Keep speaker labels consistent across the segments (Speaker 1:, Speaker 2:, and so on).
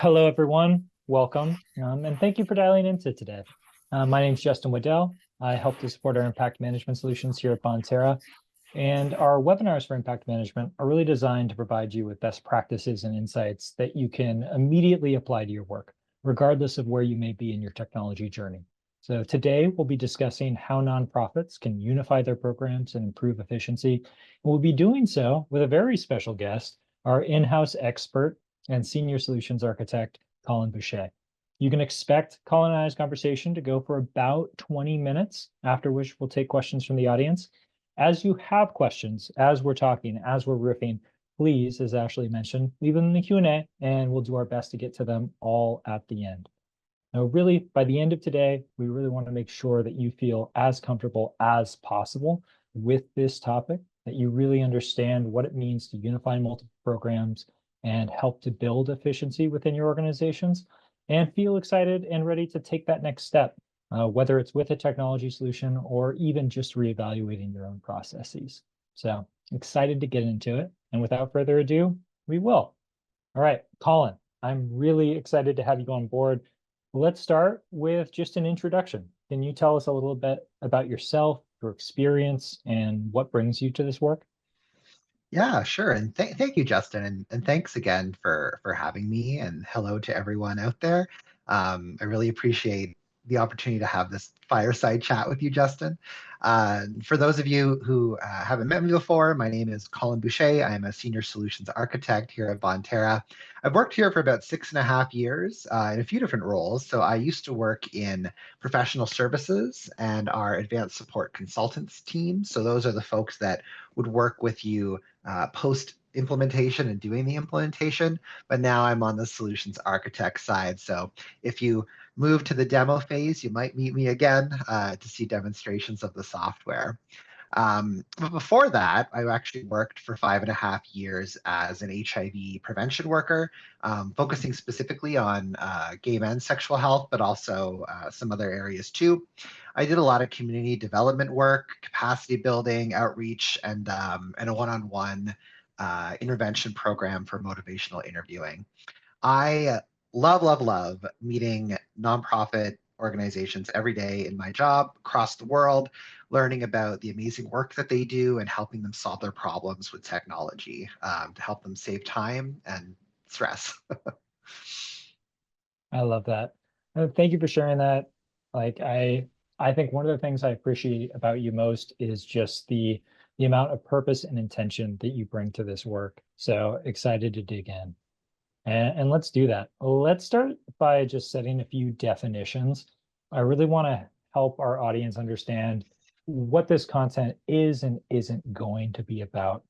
Speaker 1: Hello, everyone. Welcome, and thank you for dialing into today. My name is Justin Waddell. I help to support our impact management solutions here at Bonterra, and our webinars for impact management are really designed to provide you with best practices and insights that you can immediately apply to your work, regardless of where you may be in your technology journey. So today we'll be discussing how nonprofits can unify their programs and improve efficiency. And we'll be doing so with a very special guest, our in-house expert and Senior Solutions Architect, Colin Boucher. You can expect Colin and I's conversation to go for about 20 minutes, after which we'll take questions from the audience. As you have questions, as we're talking, as we're riffing, please, as Ashley mentioned, leave them in the Q&A and we'll do our best to get to them all at the end. Now, really, by the end of today, we really want to make sure that you feel as comfortable as possible with this topic, that you really understand what it means to unify multiple programs and help to build efficiency within your organizations, and feel excited and ready to take that next step, whether it's with a technology solution or even just reevaluating your own processes. So excited to get into it. And without further ado, we will. All right, Colin, I'm really excited to have you on board. Let's start with just an introduction. Can you tell us a little bit about yourself, your experience, and what brings you to this work?
Speaker 2: Yeah, sure. And thank you, Justin. And thanks again for having me. And hello to everyone out there. I really appreciate the opportunity to have this fireside chat with you, Justin. For those of you who haven't met me before, my name is Colin Boucher. I am a senior solutions architect here at Bonterra. I've worked here for about 6.5 years in a few different roles. So I used to work in professional services and our advanced support consultants team. So those are the folks that would work with you post implementation and doing the implementation, but now I'm on the solutions architect side. So if you move to the demo phase, you might meet me again to see demonstrations of the software. But before that, I actually worked for 5.5 years as an HIV prevention worker, focusing specifically on gay men's sexual health, but also some other areas too. I did a lot of community development work, capacity building, outreach, and a one-on-one intervention program for motivational interviewing. I love meeting nonprofit organizations every day in my job across the world, learning about the amazing work that they do and helping them solve their problems with technology to help them save time and stress.
Speaker 1: I love that. Thank you for sharing that. Like I think one of the things I appreciate about you most is just the amount of purpose and intention that you bring to this work. So excited to dig in. And let's do that. Let's start by just setting a few definitions. I really want to help our audience understand what this content is and isn't going to be about.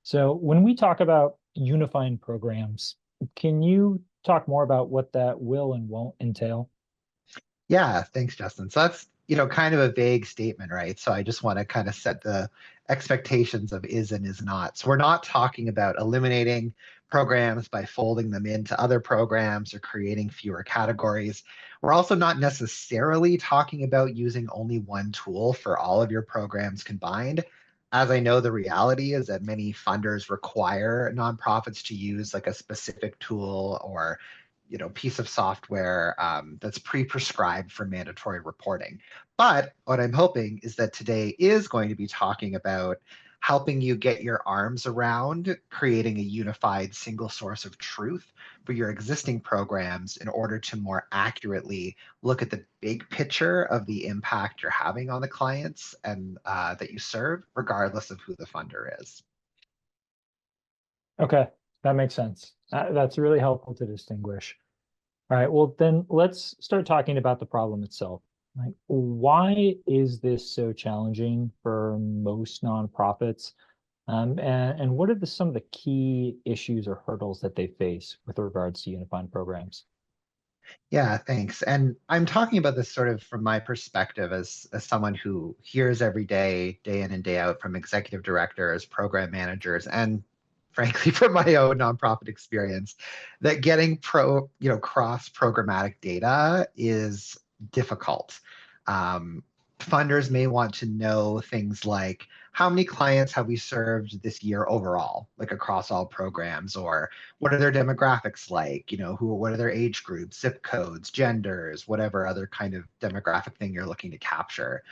Speaker 1: So when we talk about unifying programs, can you talk more about what that will and won't entail?
Speaker 2: Yeah, thanks, Justin. So that's, kind of a vague statement, right? So I just want to kind of set the expectations of is and is not. So we're not talking about eliminating programs by folding them into other programs or creating fewer categories. We're also not necessarily talking about using only one tool for all of your programs combined. As I know, the reality is that many funders require nonprofits to use like a specific tool or piece of software that's pre-prescribed for mandatory reporting. But what I'm hoping is that today is going to be talking about helping you get your arms around creating a unified single source of truth for your existing programs in order to more accurately look at the big picture of the impact you're having on the clients and that you serve, regardless of who the funder is.
Speaker 1: Okay, that makes sense. That's really helpful to distinguish. All right, well then let's start talking about the problem itself. Like, why is this so challenging for most nonprofits? And what are some of the key issues or hurdles that they face with regards to unifying programs?
Speaker 2: Yeah, thanks. And I'm talking about this sort of from my perspective as someone who hears every day in and day out from executive directors, program managers, and frankly from my own nonprofit experience, that getting cross programmatic data is difficult. Funders may want to know things like how many clients have we served this year overall, like across all programs, or what are their demographics like? What are their age groups, zip codes, genders, whatever other kind of demographic thing you're looking to capture.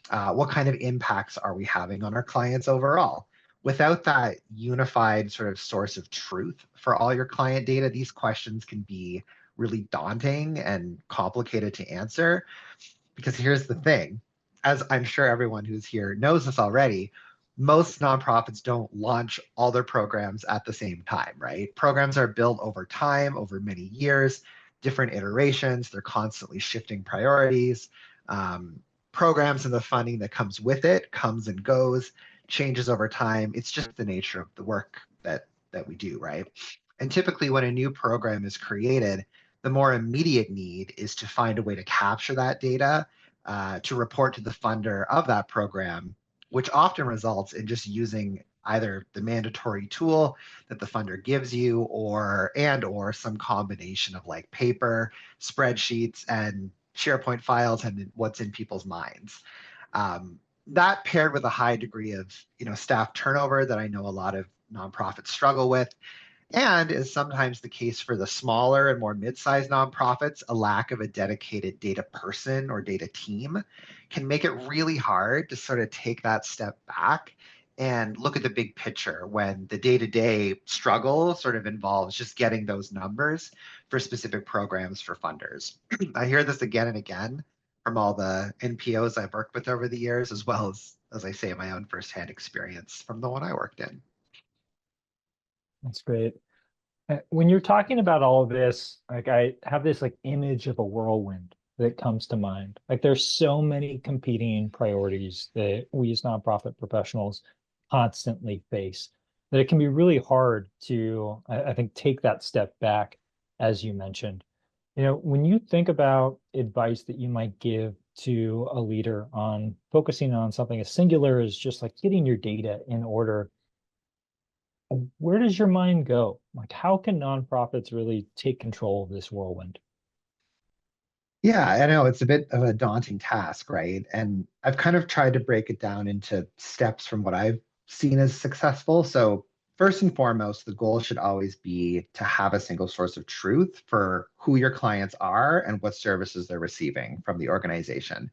Speaker 2: What kind of impacts are we having on our clients overall? Without that unified sort of source of truth for all your client data, these questions can be really daunting and complicated to answer. Because here's the thing, as I'm sure everyone who's here knows this already, most nonprofits don't launch all their programs at the same time, right? Programs are built over time, over many years, different iterations. They're constantly shifting priorities. Um, Programs and the funding that comes with it comes and goes, changes over time. It's just the nature of the work that we do, right? And typically, when a new program is created, the more immediate need is to find a way to capture that data to report to the funder of that program, which often results in just using either the mandatory tool that the funder gives you or some combination of like paper, spreadsheets, and SharePoint files and what's in people's minds. That paired with a high degree of staff turnover that I know a lot of nonprofits struggle with, and is sometimes the case for the smaller and more mid-sized nonprofits, a lack of a dedicated data person or data team can make it really hard to sort of take that step back and look at the big picture when the day-to-day struggle sort of involves just getting those numbers for specific programs for funders. I hear this again and again from all the NPOs I've worked with over the years, as well as I say, my own firsthand experience from the one I worked in.
Speaker 1: That's great. When you're talking about all of this, like I have this like image of a whirlwind that comes to mind. Like there's so many competing priorities that we as nonprofit professionals constantly face that it can be really hard to, I think, take that step back, as you mentioned. When you think about advice that you might give to a leader on focusing on something as singular as just like getting your data in order, where does your mind go? Like, how can nonprofits really take control of this whirlwind?
Speaker 2: Yeah, I know it's a bit of a daunting task, right? And I've kind of tried to break it down into steps from what I've seen as successful. So, first and foremost, the goal should always be to have a single source of truth for who your clients are and what services they're receiving from the organization.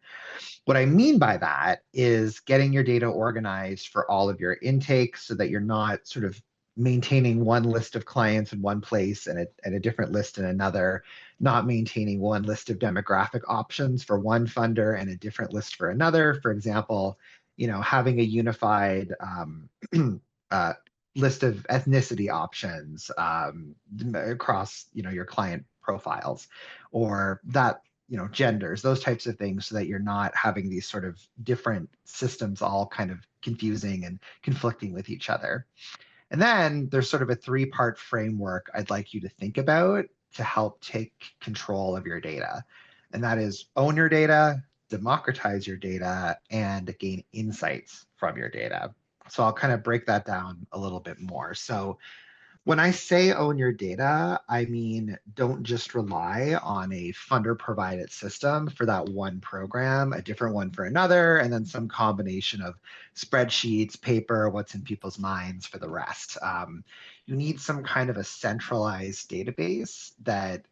Speaker 2: What I mean by that is getting your data organized for all of your intakes so that you're not sort of maintaining one list of clients in one place and a different list in another, not maintaining one list of demographic options for one funder and a different list for another. For example, having a unified uh, list of ethnicity options across, your client profiles, or that genders, those types of things, so that you're not having these sort of different systems all kind of confusing and conflicting with each other. And then there's sort of a three-part framework I'd like you to think about to help take control of your data. And that is own your data, democratize your data, and gain insights from your data. So I'll kind of break that down a little bit more. So when I say own your data, I mean don't just rely on a funder provided system for that one program, a different one for another, and then some combination of spreadsheets, paper, what's in people's minds for the rest. You need some kind of a centralized database that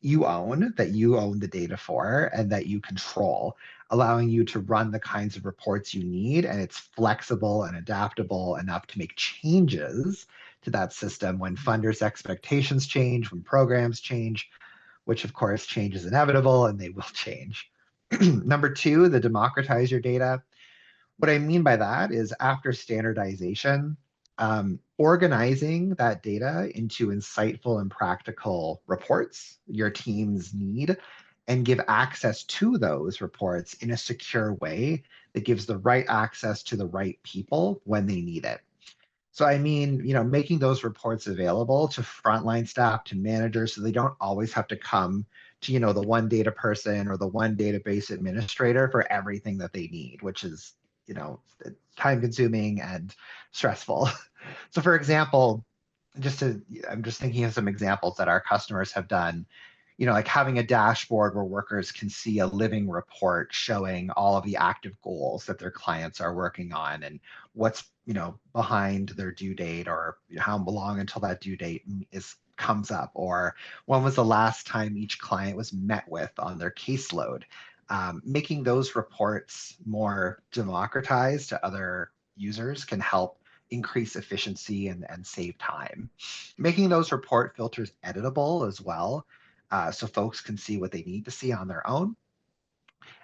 Speaker 2: you own the data for, and that you control, allowing you to run the kinds of reports you need. And it's flexible and adaptable enough to make changes to that system when funders' expectations change, when programs change, which of course change is inevitable and they will change. Number two, the democratize your data. What I mean by that is after standardization, organizing that data into insightful and practical reports your teams need, and give access to those reports in a secure way that gives the right access to the right people when they need it. So I mean, making those reports available to frontline staff, to managers, so they don't always have to come to, the one data person or the one database administrator for everything that they need, which is, time consuming and stressful. So for example, I'm just thinking of some examples that our customers have done. like having a dashboard where workers can see a living report showing all of the active goals that their clients are working on and what's, behind their due date, or how long until that due date comes up, or when was the last time each client was met with on their caseload. Making those reports more democratized to other users can help increase efficiency and save time. Making those report filters editable as well, so folks can see what they need to see on their own.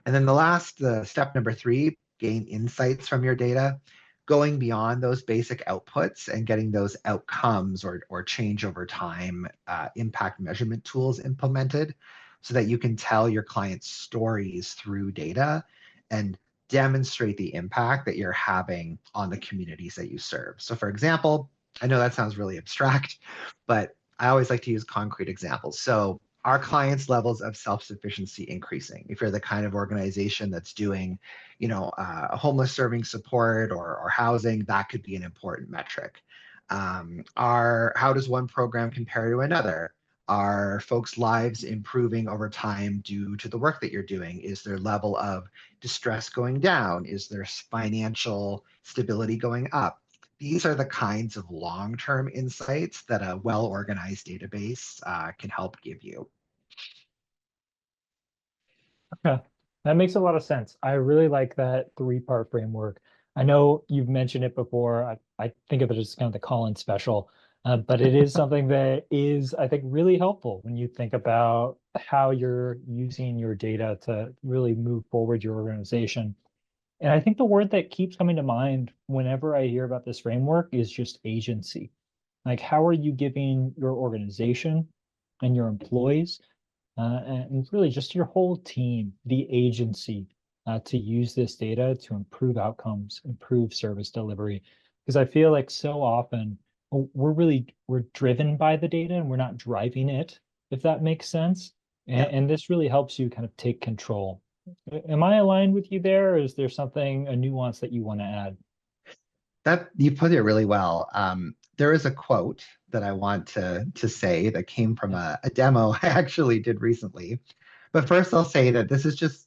Speaker 2: And then the step number 3, gain insights from your data, going beyond those basic outputs and getting those outcomes or change over time impact measurement tools implemented so that you can tell your clients stories through data and demonstrate the impact that you're having on the communities that you serve. So for example, I know that sounds really abstract, but I always like to use concrete examples. So our clients' levels of self-sufficiency increasing? If you're the kind of organization that's doing, homeless serving support or housing, that could be an important metric. How does one program compare to another? Are folks' lives improving over time due to the work that you're doing? Is their level of distress going down? Is their financial stability going up? These are the kinds of long-term insights that a well-organized database can help give you.
Speaker 1: Okay, that makes a lot of sense. I really like that three-part framework. I know you've mentioned it before. I think of it as kind of the Colin special, but it is something that is, I think, really helpful when you think about how you're using your data to really move forward your organization. And I think the word that keeps coming to mind whenever I hear about this framework is just agency. Like, how are you giving your organization and your employees and really just your whole team, the agency to use this data to improve outcomes, improve service delivery. Because I feel like so often we're driven by the data and we're not driving it, if that makes sense.
Speaker 2: Yep.
Speaker 1: And this really helps you kind of take control. Am I aligned with you there, or is there a nuance that you want to add?
Speaker 2: That you put it really well. There is a quote that I want to say that came from a demo I actually did recently. But first, I'll say that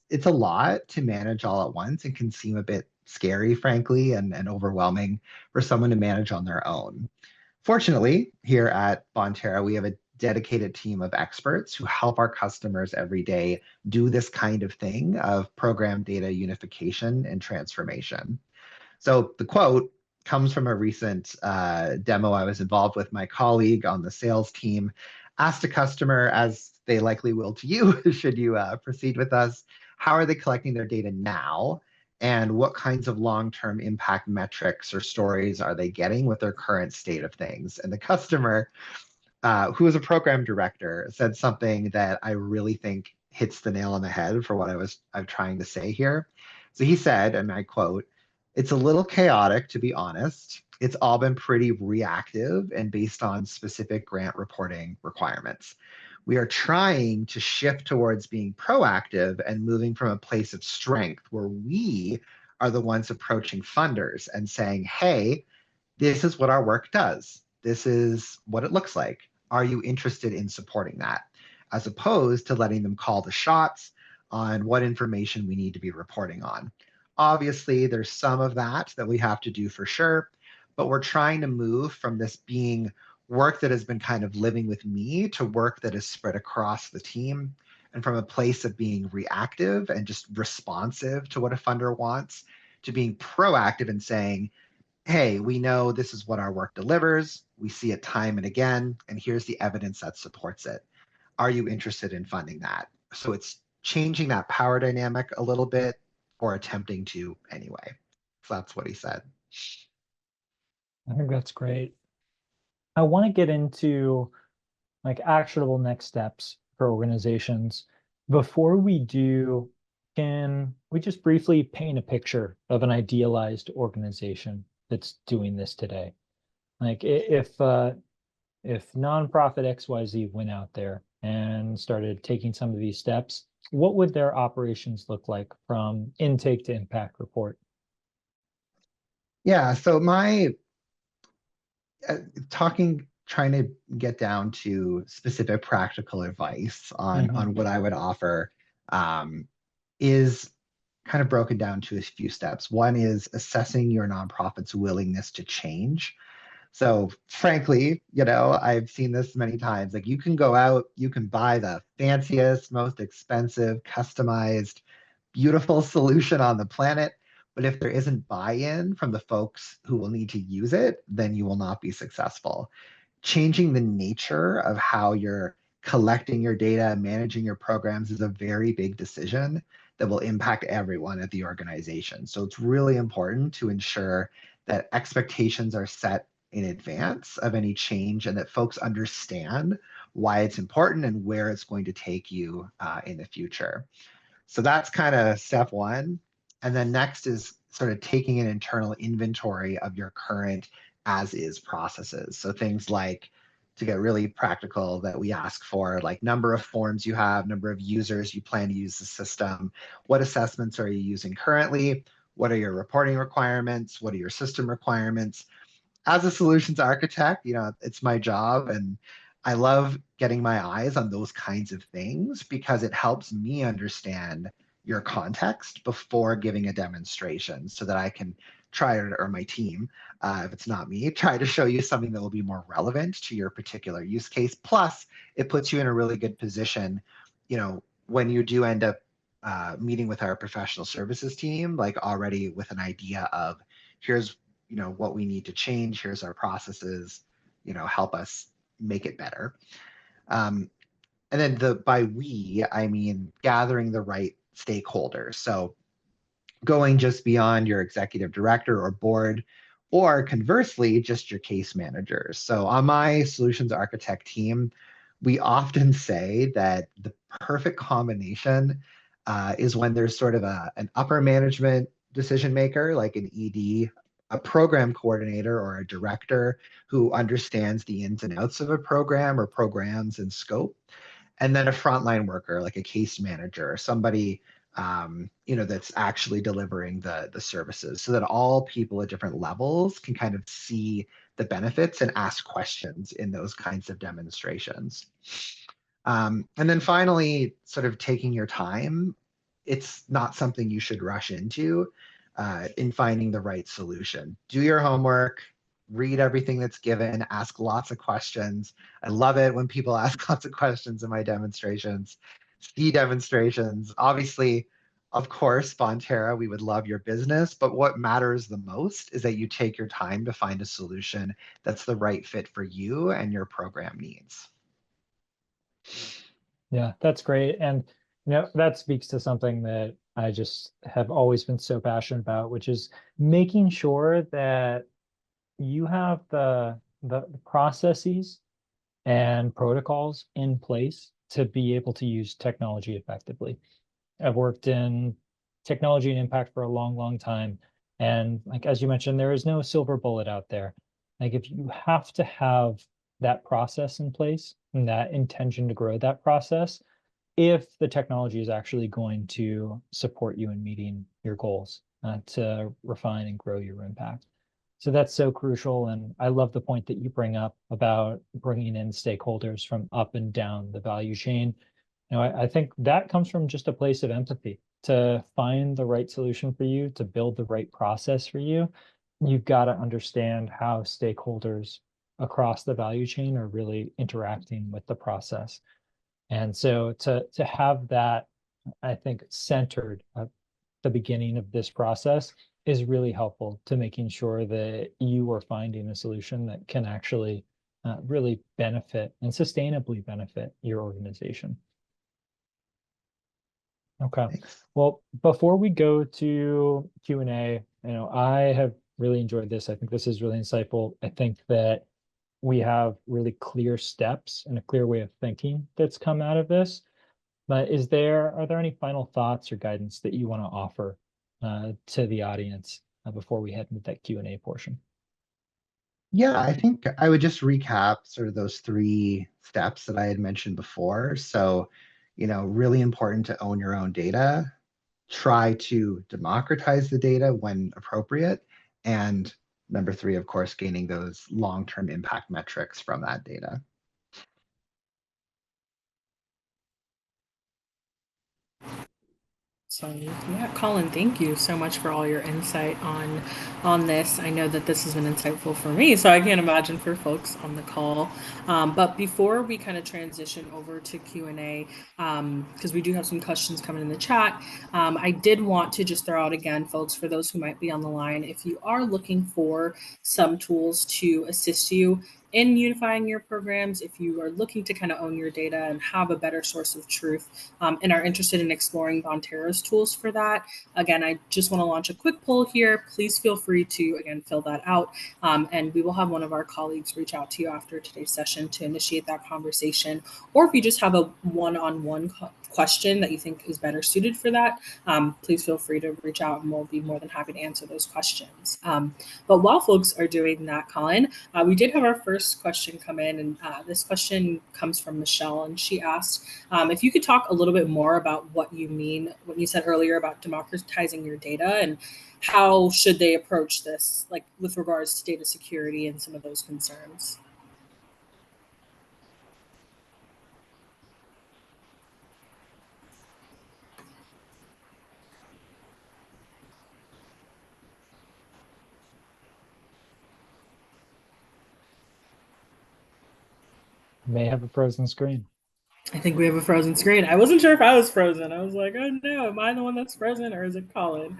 Speaker 2: it's a lot to manage all at once and can seem a bit scary, frankly, and overwhelming for someone to manage on their own. Fortunately, here at Bonterra, we have a dedicated team of experts who help our customers every day do this kind of thing of program data unification and transformation. So the quote comes from a recent demo I was involved with. My colleague on the sales team asked a customer, as they likely will to you, should you proceed with us, how are they collecting their data now? And what kinds of long-term impact metrics or stories are they getting with their current state of things? And the customer, who is a program director, said something that I really think hits the nail on the head for what I'm trying to say here. So he said, and I quote, "It's a little chaotic, to be honest. It's all been pretty reactive and based on specific grant reporting requirements. We are trying to shift towards being proactive and moving from a place of strength where we are the ones approaching funders and saying, hey, this is what our work does. This is what it looks like. Are you interested in supporting that? As opposed to letting them call the shots on what information we need to be reporting on. Obviously, there's some of that we have to do for sure, but we're trying to move from this being work that has been kind of living with me to work that is spread across the team, and from a place of being reactive and just responsive to what a funder wants to being proactive and saying, hey, we know this is what our work delivers. We see it time and again, and here's the evidence that supports it. Are you interested in funding that? So it's changing that power dynamic a little bit, or attempting to anyway. So that's what he said.
Speaker 1: I think that's great. I want to get into like actionable next steps for organizations. Before we do, can we just briefly paint a picture of an idealized organization that's doing this today? Like if nonprofit XYZ went out there and started taking some of these steps, what would their operations look like from intake to impact report?
Speaker 2: Yeah. So my talking trying to get down to specific practical advice on
Speaker 1: Hmm.
Speaker 2: what I would offer, is kind of broken down to a few steps. One is assessing your nonprofit's willingness to change. So frankly, I've seen this many times. Like, you can go out, you can buy the fanciest, most expensive, customized, beautiful solution on the planet. But if there isn't buy-in from the folks who will need to use it, then you will not be successful. Changing the nature of how you're collecting your data, managing your programs is a very big decision that will impact everyone at the organization. So it's really important to ensure that expectations are set in advance of any change and that folks understand why it's important and where it's going to take you in the future. So that's kind of step one. And then next is sort of taking an internal inventory of your current as is processes. So things like, to get really practical, that we ask for, like number of forms you have, number of users you plan to use the system, what assessments are you using currently, what are your reporting requirements, what are your system requirements. As a solutions architect, it's my job, and I love getting my eyes on those kinds of things because it helps me understand your context before giving a demonstration so that I can try to, or my team, if it's not me, try to show you something that will be more relevant to your particular use case. Plus, it puts you in a really good position, when you do end up meeting with our professional services team, like already with an idea of, here's what we need to change, here's our processes, help us make it better. um, and then by we, I mean gathering the right stakeholders. So going just beyond your executive director or board, or conversely, just your case managers. So on my solutions architect team, we often say that the perfect combination is when there's sort of an upper management decision maker, like an ED, a program coordinator or a director who understands the ins and outs of a program or programs and scope, and then a frontline worker, like a case manager, or somebody that's actually delivering the services, so that all people at different levels can kind of see the benefits and ask questions in those kinds of demonstrations. And then finally, sort of taking your time. It's not something you should rush into in finding the right solution. Do your homework, read everything that's given, ask lots of questions. I love it when people ask lots of questions in my demonstrations, see demonstrations. Obviously, of course, Bonterra, we would love your business, but what matters the most is that you take your time to find a solution that's the right fit for you and your program needs.
Speaker 1: Yeah, that's great. And that speaks to something that I just have always been so passionate about, which is making sure that you have the processes and protocols in place to be able to use technology effectively. I've worked in technology and impact for a long, long time. And like as you mentioned, there is no silver bullet out there. Like if you have to have that process in place and that intention to grow that process, if the technology is actually going to support you in meeting your goals, to refine and grow your impact. So that's so crucial. And I love the point that you bring up about bringing in stakeholders from up and down the value chain. I think that comes from just a place of empathy. To find the right solution for you, to build the right process for you, you've got to understand how stakeholders across the value chain are really interacting with the process. And so to have that, I think, centered at the beginning of this process is really helpful to making sure that you are finding a solution that can actually really benefit and sustainably benefit your organization. Okay.
Speaker 2: Thanks.
Speaker 1: Well, before we go to Q&A, I have really enjoyed this. I think this is really insightful. I think that we have really clear steps and a clear way of thinking that's come out of this. But are there any final thoughts or guidance that you want to offer to the audience before we head into that Q&A portion?
Speaker 2: Yeah, I think I would just recap sort of those three steps that I had mentioned before. So, really important to own your own data, try to democratize the data when appropriate, and number three, of course, gaining those long-term impact metrics from that data.
Speaker 3: So yeah, Colin, thank you so much for all your insight on this. I know that this has been insightful for me, so I can't imagine for folks on the call. But before we kind of transition over to Q&A, because we do have some questions coming in the chat, I did want to just throw out again, folks, for those who might be on the line, if you are looking for some tools to assist you in unifying your programs, if you are looking to kind of own your data and have a better source of truth, and are interested in exploring Bonterra's tools for that, again, I just want to launch a quick poll here. Please feel free to, again, fill that out. And we will have one of our colleagues reach out to you after today's session to initiate that conversation. Or if you just have a one-on-one question that you think is better suited for that, please feel free to reach out and we'll be more than happy to answer those questions. But while folks are doing that, Colin, we did have our first question come in, and this question comes from Michelle, and she asked if you could talk a little bit more about what you mean when you said earlier about democratizing your data, and how should they approach this, like with regards to data security and some of those concerns.
Speaker 1: May have a frozen screen.
Speaker 3: I think we have a frozen screen. I wasn't sure if I was frozen. I was like, oh no, am I the one that's frozen or is it Colin?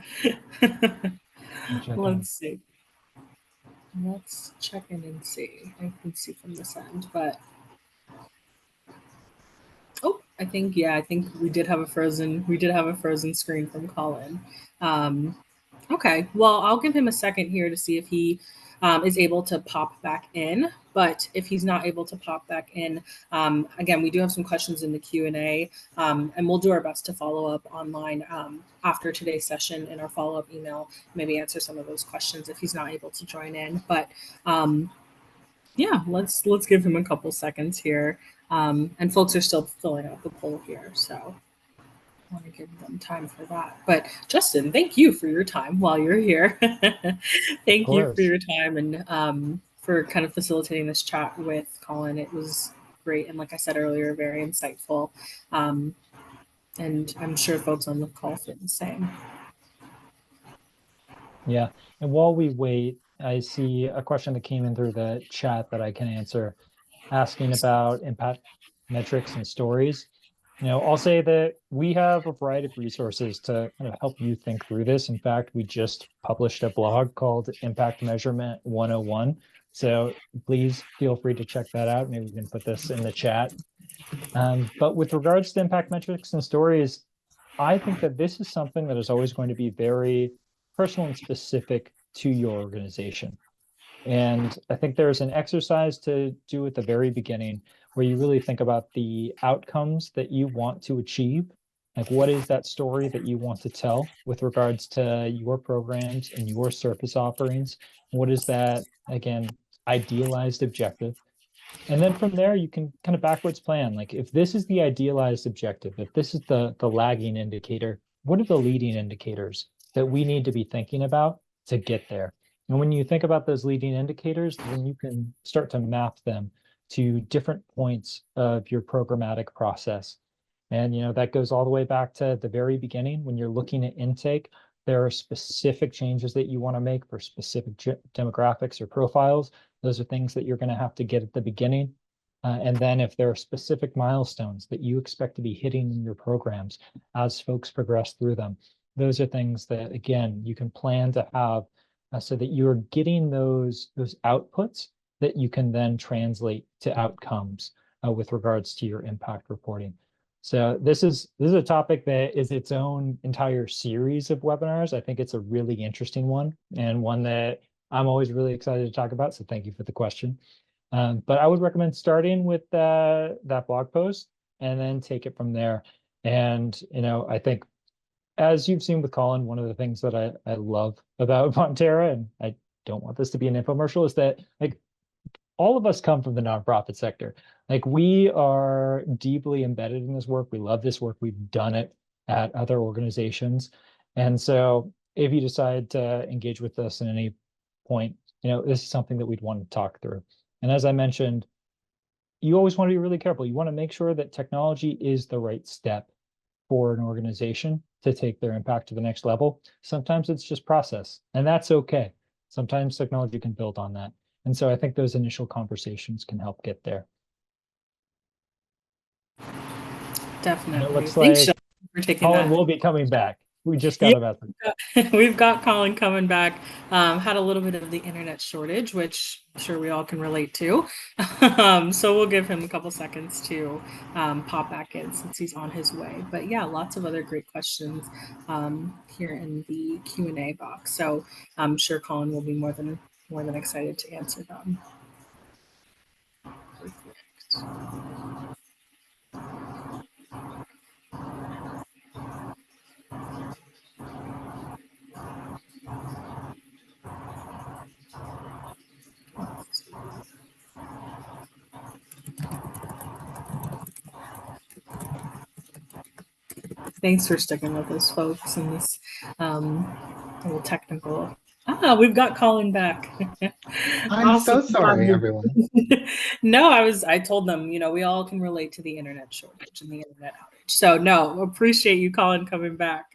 Speaker 3: Let's see. Let's check in and see. I can see from this end, but oh, I think we did have a frozen screen from Colin. Okay, well, I'll give him a second here to see if he is able to pop back in. But if he's not able to pop back in, again, we do have some questions in the Q&A, and we'll do our best to follow up online after today's session in our follow-up email, maybe answer some of those questions if he's not able to join in. But yeah, let's give him a couple seconds here. And folks are still filling out the poll here, so I want to give them time for that. But Justin, thank you for your time while you're here. Thank you for your time and for kind of facilitating this chat with Colin. It was great. And like I said earlier, very insightful. And I'm sure folks on the call feel the same.
Speaker 1: Yeah. And while we wait, I see a question that came in through the chat that I can answer, asking about impact metrics and stories. I'll say that we have a variety of resources to kind of help you think through this. In fact, we just published a blog called Impact Measurement 101. So please feel free to check that out. Maybe we can put this in the chat. But with regards to impact metrics and stories, I think that this is something that is always going to be very personal and specific to your organization. And I think there's an exercise to do at the very beginning where you really think about the outcomes that you want to achieve. Like, what is that story that you want to tell with regards to your programs and your service offerings? What is that, again, idealized objective? And then from there, you can kind of backwards plan. Like, if this is the idealized objective, if this is the lagging indicator, what are the leading indicators that we need to be thinking about to get there? And when you think about those leading indicators, then you can start to map them to different points of your programmatic process. And that goes all the way back to the very beginning when you're looking at intake. There are specific changes that you want to make for specific demographics or profiles. Those are things that you're going to have to get at the beginning. And then if there are specific milestones that you expect to be hitting in your programs as folks progress through them, those are things that, again, you can plan to have so that you're getting those outputs that you can then translate to outcomes with regards to your impact reporting. So this is a topic that is its own entire series of webinars. I think it's a really interesting one and one that I'm always really excited to talk about. So thank you for the question. But I would recommend starting with that blog post and then take it from there. And, I think as you've seen with Colin, one of the things that I love about Bonterra, and I don't want this to be an infomercial, is that like all of us come from the nonprofit sector. Like, we are deeply embedded in this work. We love this work. We've done it at other organizations. And so if you decide to engage with us at any point, this is something that we'd want to talk through. And as I mentioned, you always want to be really careful. You want to make sure that technology is the right step for an organization to take their impact to the next level. Sometimes it's just process, and that's okay. Sometimes technology can build on that. And so I think those initial conversations can help get there.
Speaker 3: Definitely.
Speaker 1: And it looks
Speaker 3: Thanks,
Speaker 1: like
Speaker 3: Sean, for taking
Speaker 1: Colin
Speaker 3: that.
Speaker 1: will be coming back. We just got about
Speaker 3: We've got Colin coming back. Had a little bit of the internet shortage, which I'm sure we all can relate to. So we'll give him a couple seconds to pop back in since he's on his way. But yeah, lots of other great questions here in the Q&A box. So I'm sure Colin will be more than excited to answer them. Thanks for sticking with us, folks, in this little technical. We've got Colin back.
Speaker 2: I'm
Speaker 3: Awesome.
Speaker 2: so sorry, everyone.
Speaker 3: No, I told them, we all can relate to the internet shortage and the internet outage. So no, appreciate you, Colin, coming back.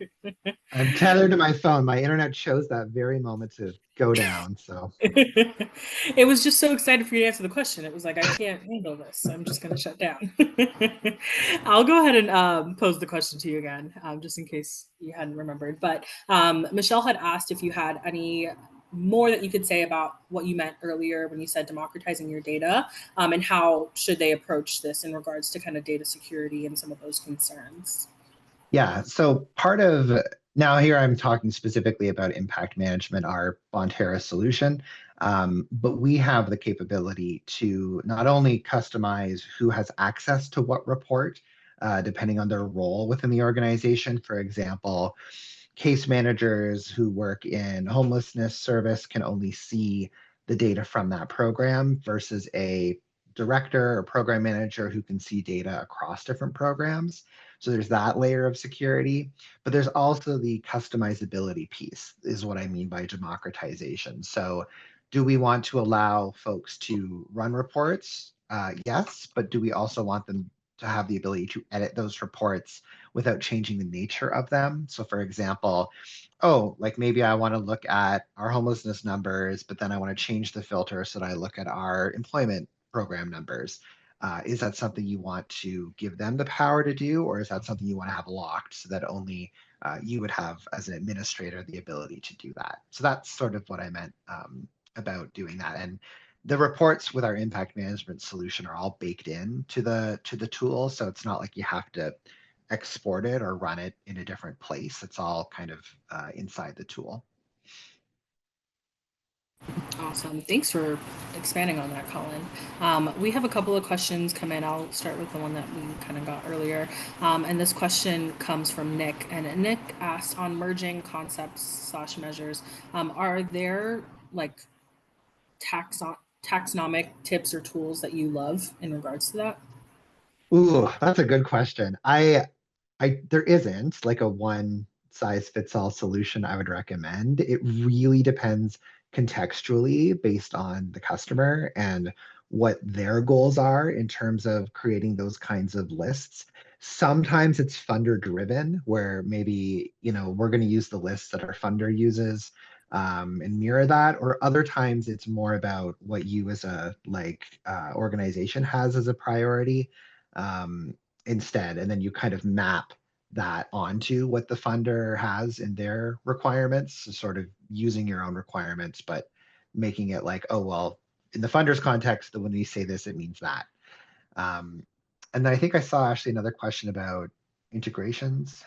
Speaker 2: I'm tethered to my phone. My internet chose that very moment to go down. So
Speaker 3: It was just so excited for you to answer the question. It was like, I can't handle this. I'm just going to shut down. I'll go ahead and pose the question to you again, just in case you hadn't remembered. But Michelle had asked if you had any more that you could say about what you meant earlier when you said democratizing your data, and how should they approach this in regards to kind of data security and some of those concerns.
Speaker 2: yeah, so part of now here I'm talking specifically about impact management, our Bonterra solution, but we have the capability to not only customize who has access to what report, depending on their role within the organization. For example, case managers who work in homelessness service can only see the data from that program versus a director or program manager who can see data across different programs. So there's that layer of security, but there's also the customizability piece, is what I mean by democratization. So do we want to allow folks to run reports? Yes, but do we also want them to have the ability to edit those reports without changing the nature of them? So for example, oh, like maybe I want to look at our homelessness numbers, but then I want to change the filter so that I look at our employment program numbers. Is that something you want to give them the power to do, or is that something you want to have locked so that only you would have, as an administrator, the ability to do that? So that's sort of what I meant about doing that. And the reports with our impact management solution are all baked in to the tool, so it's not like you have to export it or run it in a different place. It's all kind of inside the tool.
Speaker 3: Awesome. Thanks for expanding on that, Colin. We have a couple of questions come in. I'll start with the one that we kind of got earlier. And this question comes from Nick. And Nick asked, on merging concepts / measures, are there like taxonomic tips or tools that you love in regards to that?
Speaker 2: Ooh, that's a good question. There isn't like a one size fits all solution I would recommend. It really depends contextually based on the customer and what their goals are in terms of creating those kinds of lists. Sometimes it's funder driven, where maybe, we're going to use the lists that our funder uses and mirror that. Or other times it's more about what you as a organization has as a priority instead. And then you kind of map that onto what the funder has in their requirements, so sort of using your own requirements, but making it like, oh, well, in the funder's context, when we say this, it means that. And then I think I saw actually another question about integrations.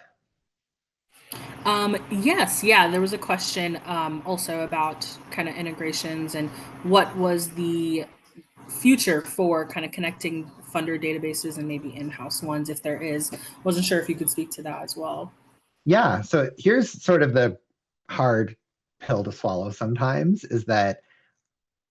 Speaker 3: Yes, yeah, there was a question also about kind of integrations and what was the future for kind of connecting funder databases and maybe in-house ones if there is. Wasn't sure if you could speak to that as well.
Speaker 2: Yeah, so here's sort of the hard pill to swallow sometimes, is that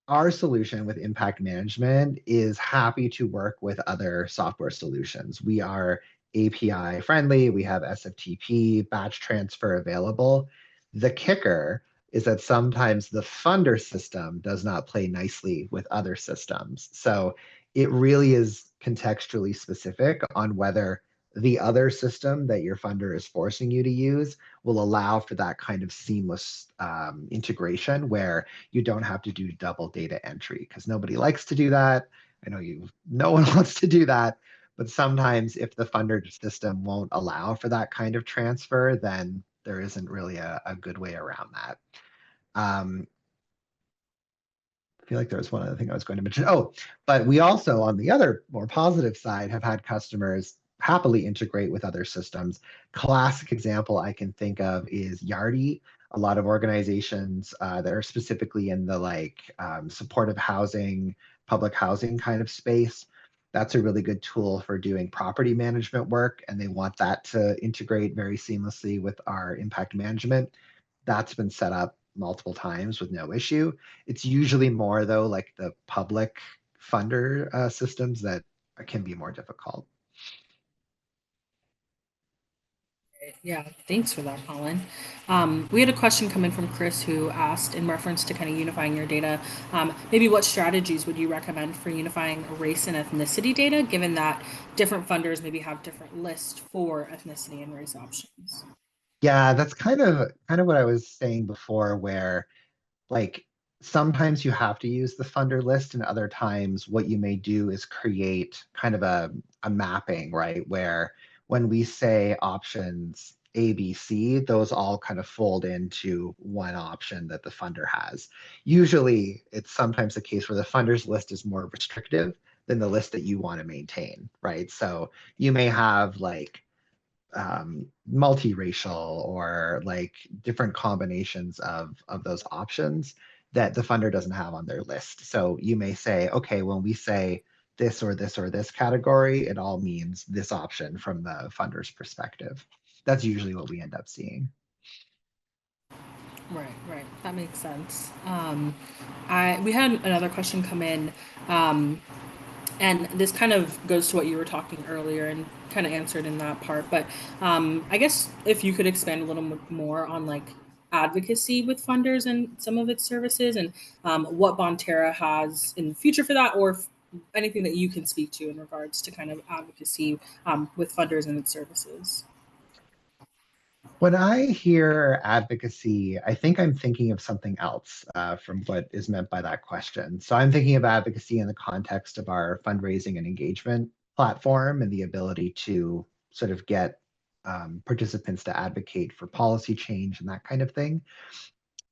Speaker 2: our solution with impact management is happy to work with other software solutions. We are API friendly, we have SFTP, batch transfer available. The kicker is that sometimes the funder system does not play nicely with other systems. So it really is contextually specific on whether the other system that your funder is forcing you to use will allow for that kind of seamless integration where you don't have to do double data entry, because nobody likes to do that. I know no one wants to do that, but sometimes if the funder system won't allow for that kind of transfer, then there isn't really a good way around that. I feel like there was one other thing I was going to mention. Oh, but we also, on the other more positive side, have had customers happily integrate with other systems. Classic example I can think of is Yardi. A lot of organizations that are specifically in the supportive housing, public housing kind of space. That's a really good tool for doing property management work, and they want that to integrate very seamlessly with our impact management. That's been set up multiple times with no issue. It's usually more though like the public funder systems that can be more difficult.
Speaker 3: Yeah, thanks for that, Colin. We had a question come in from Chris who asked, in reference to kind of unifying your data, maybe what strategies would you recommend for unifying race and ethnicity data, given that different funders maybe have different lists for ethnicity and race options?
Speaker 2: Yeah, that's kind of what I was saying before, where like sometimes you have to use the funder list, and other times what you may do is create kind of a mapping, right? Where when we say options A, B, C, those all kind of fold into one option that the funder has. Usually it's sometimes the case where the funder's list is more restrictive than the list that you want to maintain, right? So you may have like multiracial or like different combinations of those options that the funder doesn't have on their list. So you may say, okay, when we say this or this or this category, it all means this option from the funder's perspective. That's usually what we end up seeing.
Speaker 3: Right. That makes sense. We had another question come in, and this kind of goes to what you were talking earlier and kind of answered in that part. But I guess if you could expand a little more on like advocacy with funders and some of its services, and what Bonterra has in the future for that, or anything that you can speak to in regards to kind of advocacy with funders and its services.
Speaker 2: When I hear advocacy, I think I'm thinking of something else from what is meant by that question. So I'm thinking of advocacy in the context of our fundraising and engagement platform and the ability to sort of get participants to advocate for policy change and that kind of thing.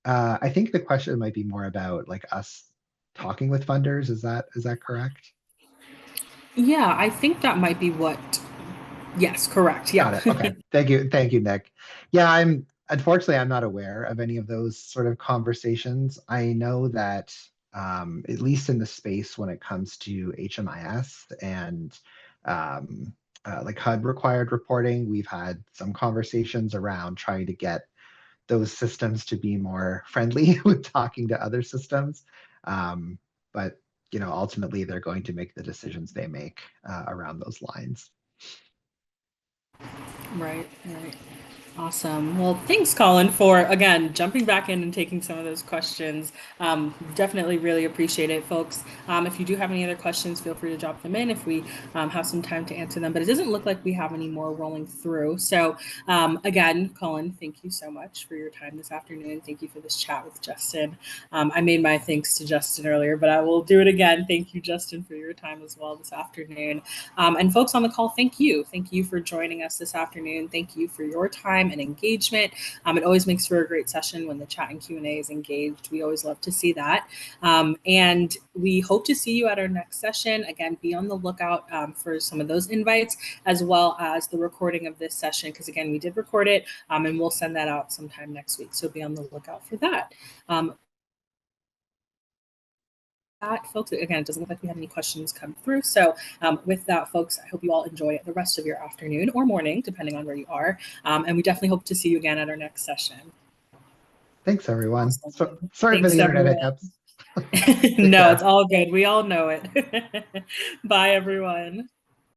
Speaker 2: I think the question might be more about like us talking with funders. Is that correct?
Speaker 3: Yeah, I think that might be what. Yes, correct.
Speaker 2: Got
Speaker 3: Yeah.
Speaker 2: it. Okay. Thank you, Nick. Yeah, I'm not aware of any of those sort of conversations. I know that at least in the space when it comes to HMIS and like HUD required reporting, we've had some conversations around trying to get those systems to be more friendly with talking to other systems. But ultimately they're going to make the decisions they make around those lines.
Speaker 3: Right. Awesome. Well, thanks, Colin, for again jumping back in and taking some of those questions. Definitely really appreciate it, folks. If you do have any other questions, feel free to drop them in if we have some time to answer them. But it doesn't look like we have any more rolling through. So, again, Colin, thank you so much for your time this afternoon. Thank you for this chat with Justin. I made my thanks to Justin earlier, but I will do it again. Thank you, Justin, for your time as well this afternoon. And folks on the call, thank you. Thank you for joining us this afternoon. Thank you for your time and engagement. It always makes for a great session when the chat and Q&A is engaged. We always love to see that. And we hope to see you at our next session. Again, be on the lookout for some of those invites, as well as the recording of this session, because again, we did record it, and we'll send that out sometime next week. So be on the lookout for that. Folks, again, it doesn't look like we have any questions come through. So with that, folks, I hope you all enjoy the rest of your afternoon or morning, depending on where you are. And we definitely hope to see you again at our next session.
Speaker 2: Thanks, everyone.
Speaker 3: Awesome.
Speaker 2: Sorry for
Speaker 3: Thanks,
Speaker 2: the internet
Speaker 3: everyone.
Speaker 2: hiccups.
Speaker 3: No, it's all good. We all know it. Bye, everyone.